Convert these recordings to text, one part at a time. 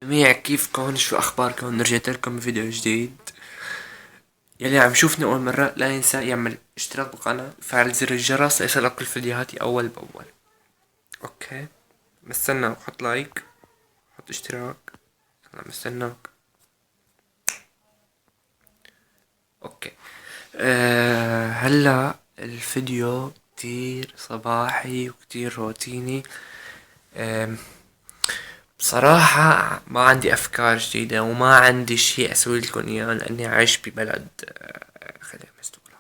جميع كيفكن؟ شو اخباركم؟ رجعت لكم بفيديو جديد. يلي عم شوفني اول مرة لا ينسى يعمل اشتراك بالقناة وفعل زر الجرس ليصلك كل فيديوهاتي اول باول. اوكي، مستناك. حط لايك، حط اشتراك. انا مستناك. اوكي. هلا الفيديو كتير صباحي وكتير روتيني. أه بصراحة ما عندي أفكار جديدة وما عندي شي أسوي لكم إياه لأني عايش ببلد خليها مستورة.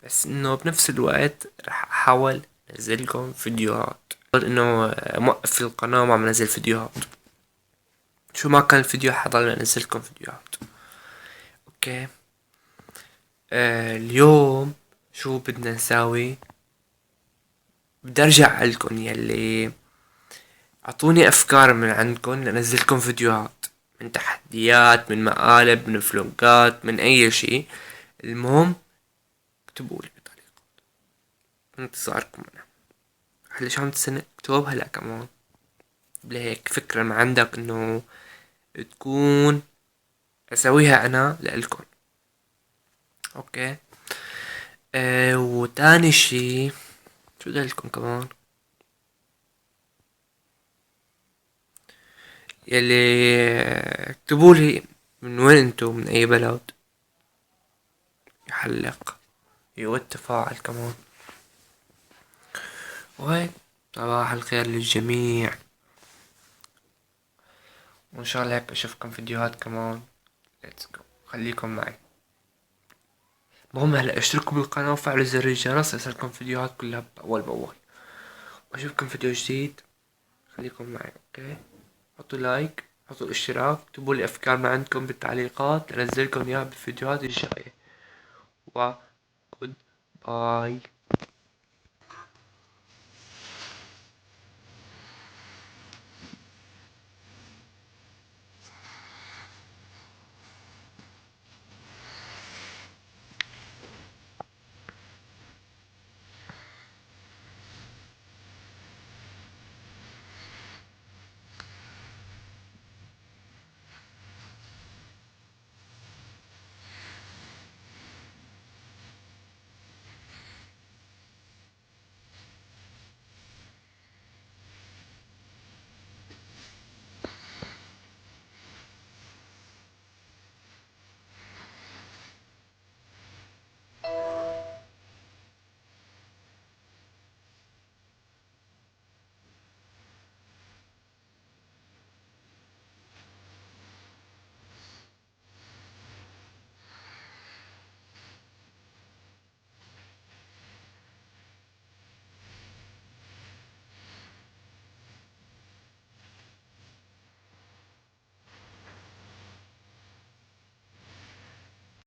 بس إنه بنفس الوقت رح أحاول أنزلكم فيديوهات، إنه موقف القناة وما عم نزل فيديوهات. شو ما كان الفيديو حضل أنزلكم فيديوهات. أوكي. اليوم شو بدنا نساوي؟ بدي أرجع لكم يلي أعطوني أفكار من عندكم لأنزلكم فيديوهات، من تحديات، من مقالب، من فلوقات، من أي شي. المهم اكتبولي بطريقة انتظاركم. أنا هلا شو عم تستنى؟ اكتب هلا كمان. لهيك فكرة ما عندك إنه تكون أسويها أنا لإلكن. أوكي. وتاني شي شو بدي لكم كمان؟ يلي اكتبولي من وين انتو، من أي بلد. يحلق والتفاعل كمان. وهيك. صباح الخير للجميع، وإن شاء الله هيك أشوفكم فيديوهات كمان. ليتس جو، خليكم معي. المهم هلا اشتركوا بالقناة وفعلوا زر الجرس ليصلكم فيديوهات كلها أول بأول، وأشوفكم فيديو جديد. خليكم معي. أوكي، حطوا لايك، حطوا الاشتراك، اكتبوا لي أفكار ما عندكم بالتعليقات لنزلكم إياها بالفيديوهات الجاية. و جود باي.